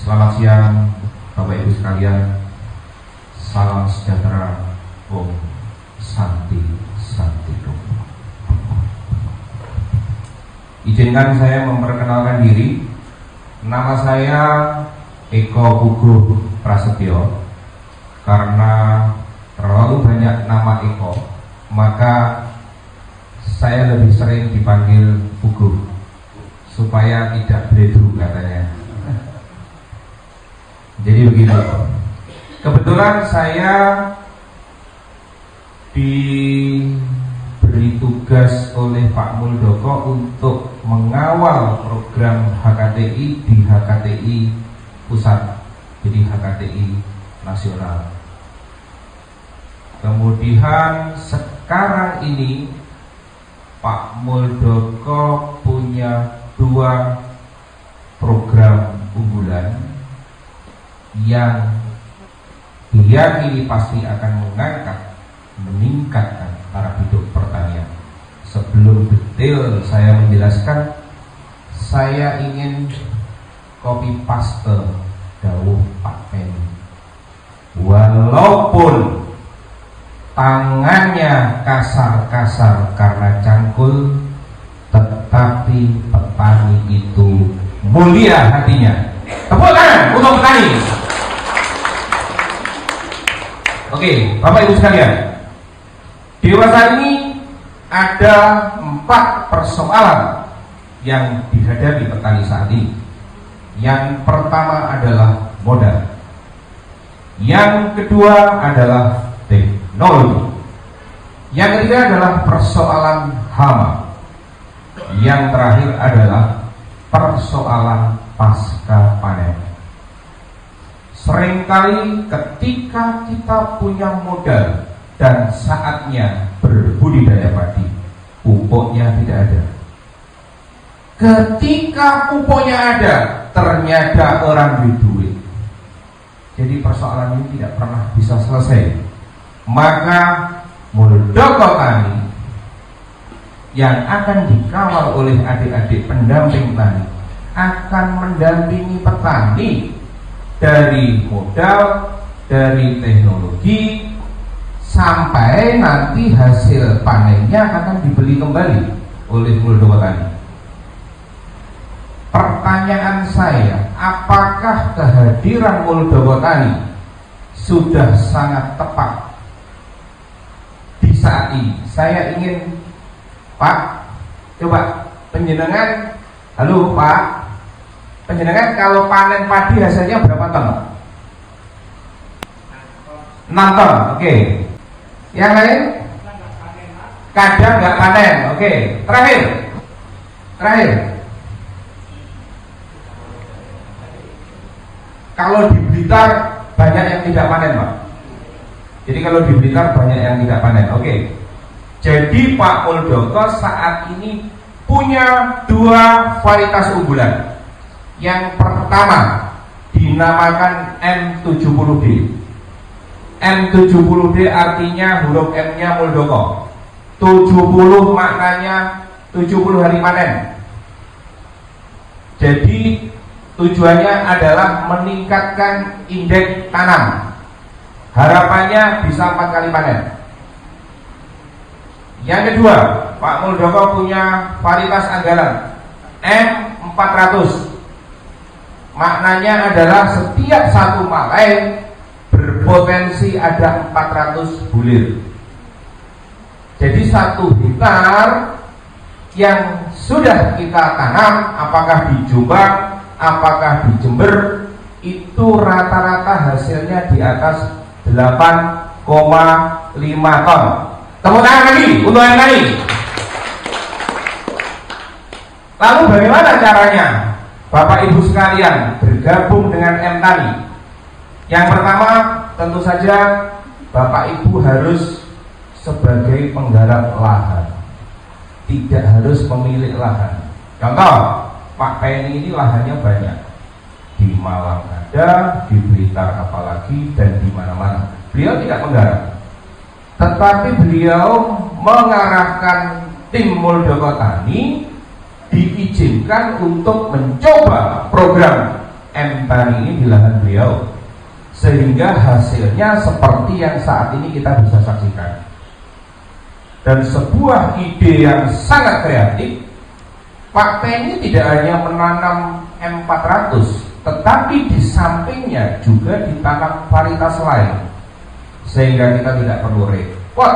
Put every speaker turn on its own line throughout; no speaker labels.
Selamat siang Bapak Ibu sekalian. Salam sejahtera. Om Santi Santikum. Izinkan saya memperkenalkan diri. Nama saya Eko Puguh Prasetyo. Karena terlalu banyak nama Eko, maka saya lebih sering dipanggil Puguh supaya tidak bledu katanya. Jadi begini, kebetulan saya diberi tugas oleh Pak Muldoko untuk mengawal program HKTI di HKTI Pusat, jadi HKTI Nasional. Kemudian sekarang ini Pak Muldoko punya 2 program unggulan yang diyakini pasti akan meningkatkan taraf hidup pertanian. Sebelum detail saya menjelaskan, saya ingin copy paste dawuh Pak Penny. Walaupun tangannya kasar-kasar karena cangkul, tetapi petani itu mulia hatinya. Tepuk tangan untuk petani. Oke, Bapak Ibu sekalian, dewasa ini ada 4 persoalan yang dihadapi petani saat ini. Yang pertama adalah modal. Yang kedua adalah teknologi. Yang ketiga adalah persoalan hama. Yang terakhir adalah persoalan pasca panen. Seringkali ketika kita punya modal dan saatnya berbudidaya padi, pupuknya tidak ada. Ketika pupuknya ada, ternyata orang duit. Jadi persoalan ini tidak pernah bisa selesai. Maka Muldoko Tani yang akan dikawal oleh adik-adik pendamping tani akan mendampingi petani dari modal, dari teknologi, sampai nanti hasil panennya akan dibeli kembali oleh Muldoko Tani. Pertanyaan saya, apakah kehadiran Muldoko Tani sudah sangat tepat di saat ini? Saya ingin, Pak, coba penjenengan, halo Pak, penjenengan kalau panen padi hasilnya berapa ton? 6 ton, oke. Yang lain? Kadang nggak panen, oke. Terakhir. Kalau di Blitar banyak yang tidak panen, Pak. Jadi kalau di Blitar banyak yang tidak panen, oke. Jadi Pak Muldoko saat ini punya 2 varietas unggulan. Yang pertama dinamakan M70D. M70D artinya huruf M-nya Muldoko. 70 maknanya 70 hari panen. Jadi tujuannya adalah meningkatkan indeks tanam. Harapannya bisa 4 kali panen. Yang kedua, Pak Muldoko punya varietas andalan M400. Maknanya adalah setiap satu malai berpotensi ada 400 bulir. Jadi 1 hektar yang sudah kita tanam, apakah di Jombang, apakah di Jember, itu rata-rata hasilnya di atas 8,5 ton. Tepuk tangan lagi untuk yang lain. Lalu bagaimana caranya Bapak Ibu sekalian bergabung dengan M-Tani? Yang pertama tentu saja Bapak Ibu harus sebagai penggarap lahan, tidak harus pemilik lahan. Contoh, Pak Penny ini lahannya banyak, di Malang ada, di Blitar apalagi, dan di mana-mana. Beliau tidak menggarap, tetapi beliau mengarahkan tim Muldoko Tani diizinkan untuk mencoba program M-Tani ini di lahan beliau, sehingga hasilnya seperti yang saat ini kita bisa saksikan. Dan sebuah ide yang sangat kreatif, Pak Penny tidak hanya menanam M400, tetapi di sampingnya juga ditanam varietas lain, sehingga kita tidak perlu repot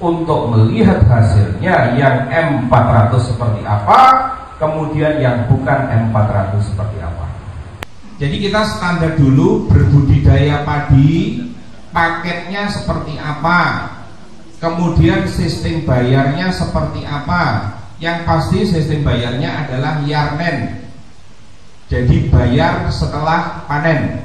untuk melihat hasilnya yang M400 seperti apa, kemudian yang bukan M400 seperti apa. Jadi kita standar dulu berbudidaya padi, paketnya seperti apa, kemudian sistem bayarnya seperti apa. Yang pasti sistem bayarnya adalah yarnen, jadi bayar setelah panen.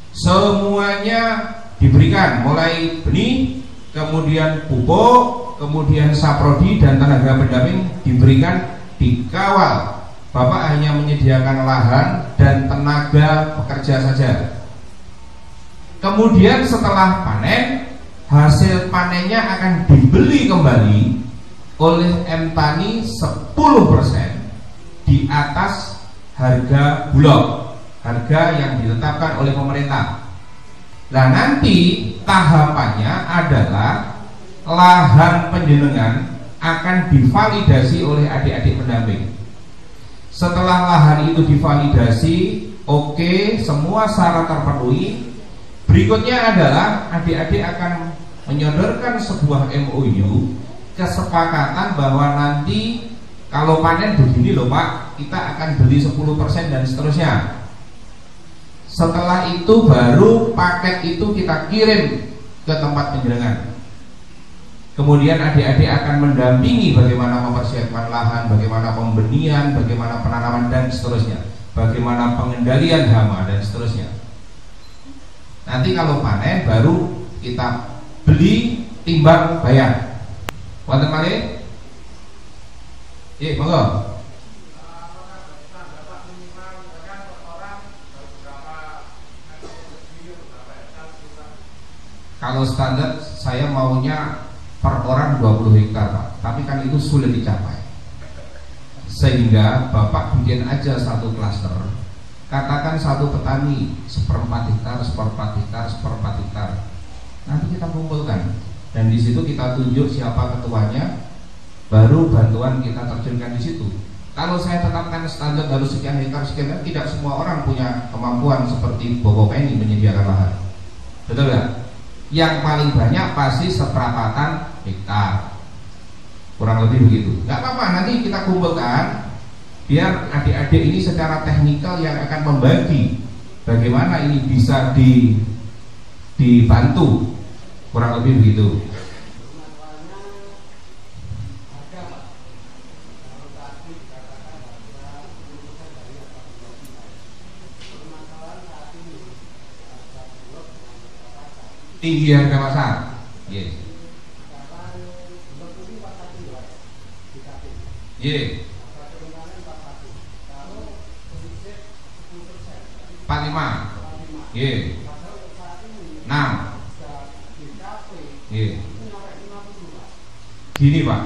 Semuanya diberikan, mulai benih, kemudian pupuk, kemudian saprodi dan tenaga pendamping diberikan, dikawal. Bapak hanya menyediakan lahan dan tenaga pekerja saja. Kemudian setelah panen, hasil panennya akan dibeli kembali oleh M-Tani 10% di atas harga bulog, harga yang ditetapkan oleh pemerintah. Nah, nanti tahapannya adalah lahan penjenengan akan divalidasi oleh adik-adik pendamping. Setelah lahan itu divalidasi, oke, semua syarat terpenuhi. Berikutnya adalah adik-adik akan menyodorkan sebuah MOU, kesepakatan bahwa nanti kalau panen begini loh Pak, kita akan beli 10% dan seterusnya. Setelah itu baru paket itu kita kirim ke tempat penjenengan. Kemudian adik-adik akan mendampingi bagaimana mempersiapkan lahan, bagaimana pembenihan, bagaimana penanaman dan seterusnya, bagaimana pengendalian hama dan seterusnya. Nanti kalau panen baru kita beli, timbang, bayar. Wonten malih? Monggo. Kalau standar saya maunya per orang 20 hektar Pak, tapi kan itu sulit dicapai. Sehingga Bapak bikin aja satu klaster, katakan satu petani 1/4 hektar, 1/4 hektar, 1/4 hektar. Nanti kita kumpulkan dan di situ kita tunjuk siapa ketuanya, baru bantuan kita terjunkan di situ. Kalau saya tetapkan standar harus sekian hektar, sekian, tidak semua orang punya kemampuan seperti Bapak Penny menyediakan lahan. Betul nggak? Yang paling banyak pasti seperempatan hektar, kurang lebih begitu. Nggak apa-apa, nanti kita kumpulkan biar adik-adik ini secara teknikal yang akan membagi bagaimana ini bisa dibantu, kurang lebih begitu. Tinggi harga pasar, yes. 45. Nggih. 6. Nggih. Gini Pak,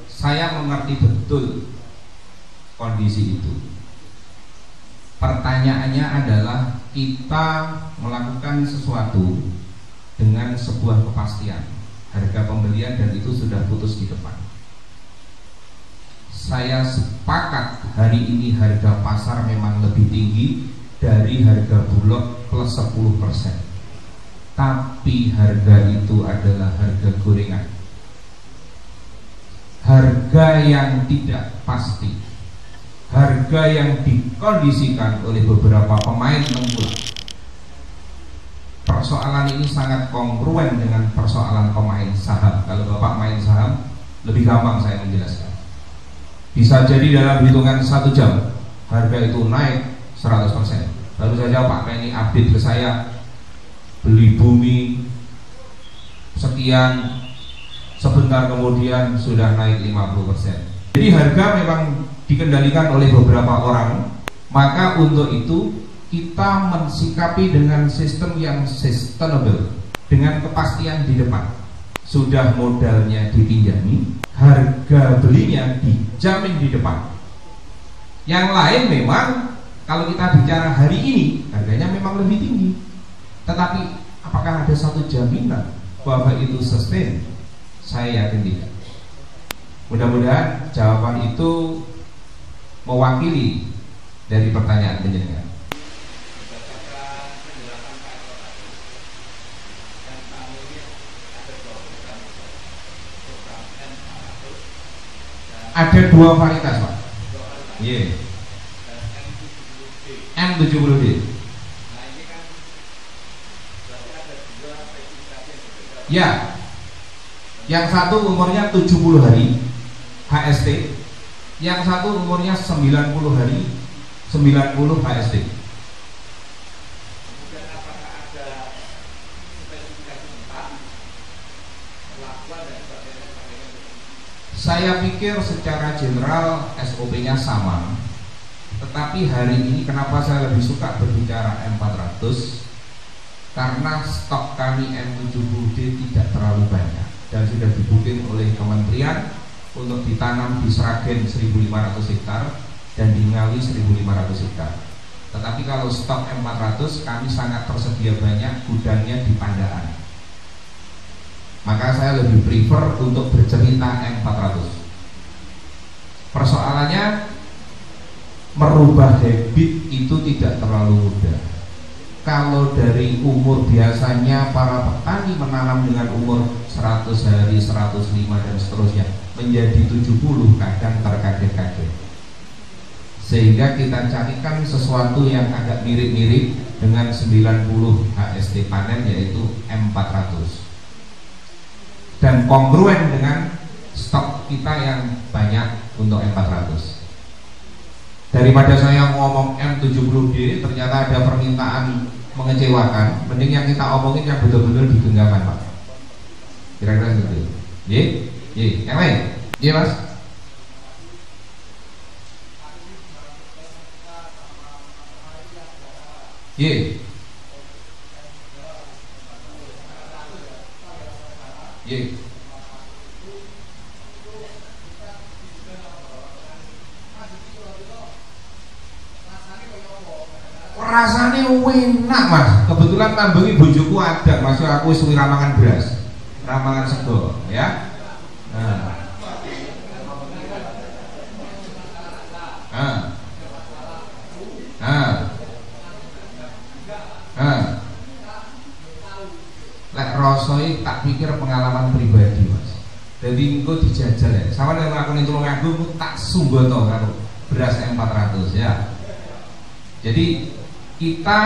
saya mengerti betul kondisi itu. Pertanyaannya adalah kita melakukan sesuatu dengan sebuah kepastian harga pembelian dan itu sudah putus di depan. Saya sepakat hari ini harga pasar memang lebih tinggi dari harga Bulog plus 10%. Tapi harga itu adalah harga gorengan, harga yang tidak pasti, harga yang dikondisikan oleh beberapa pemain tengkulak. Persoalan ini sangat kongruen dengan persoalan pemain saham. Kalau Bapak main saham, lebih gampang saya menjelaskan. Bisa jadi dalam hitungan 1 jam harga itu naik 100%. Baru saja Pak Penny update ke saya, beli bumi sekian, sebentar kemudian sudah naik 50%. Jadi harga memang dikendalikan oleh beberapa orang. Maka untuk itu kita mensikapi dengan sistem yang sustainable, dengan kepastian di depan. Sudah modalnya dipinjami, harga belinya dijamin di depan. Yang lain memang kalau kita bicara hari ini harganya memang lebih tinggi, tetapi apakah ada satu jaminan bahwa itu sustain? Saya yakin tidak. Mudah-mudahan jawaban itu mewakili dari pertanyaan penjenengan. Ada 2 varietas Pak. Yeah. M70D. Ya, yang satu umurnya 70 hari HST, yang satu umurnya 90 hari 90 HST. Saya pikir secara general SOP-nya sama, tetapi hari ini kenapa saya lebih suka berbicara M400? Karena stok kami M70D tidak terlalu banyak dan sudah dibuking oleh kementerian untuk ditanam di Sragen 1.500 hektar dan di Ngawi 1.500 hektar. Tetapi kalau stok M400 kami sangat tersedia banyak, gudangnya di Pandaan. Maka saya lebih prefer untuk bercerita M400. Persoalannya merubah habit itu tidak terlalu mudah. Kalau dari umur biasanya para petani menanam dengan umur 100 hari, 105 dan seterusnya menjadi 70, kadang terkaget-kaget. Sehingga kita carikan sesuatu yang agak mirip-mirip dengan 90 HST panen, yaitu M400. Dan kongruen dengan stok kita yang banyak untuk M400. Daripada saya ngomong M70D ternyata ada permintaan mengecewakan, mending yang kita omongin yang betul-betul digenggaman Pak. Kira-kira gitu. Ye, yang lain? Ye Mas? Ye. Ye. Rasanya enak Mas. Kebetulan tambangi bojoku ada, Mas, aku suwi ramangan beras, ramangan sego, ya. Lek rasoi tak pikir pengalaman pribadi Mas. Jadi engko dijajal ya. Sama yang ngelakuin itu ngaku tak sumboto karo beras M400 ya. Jadi kita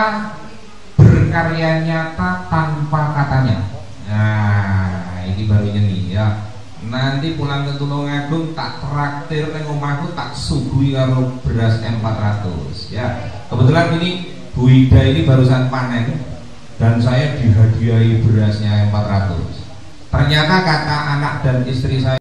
berkarya nyata tanpa katanya. Nah, ini barunya nih ya. Nanti pulang ke Tulungagung tak traktir nang omahku, tak suguhi karo beras M400 ya. Kebetulan ini Bu Ida ini barusan panen dan saya dihadiahi berasnya M400. Ternyata kata anak dan istri saya,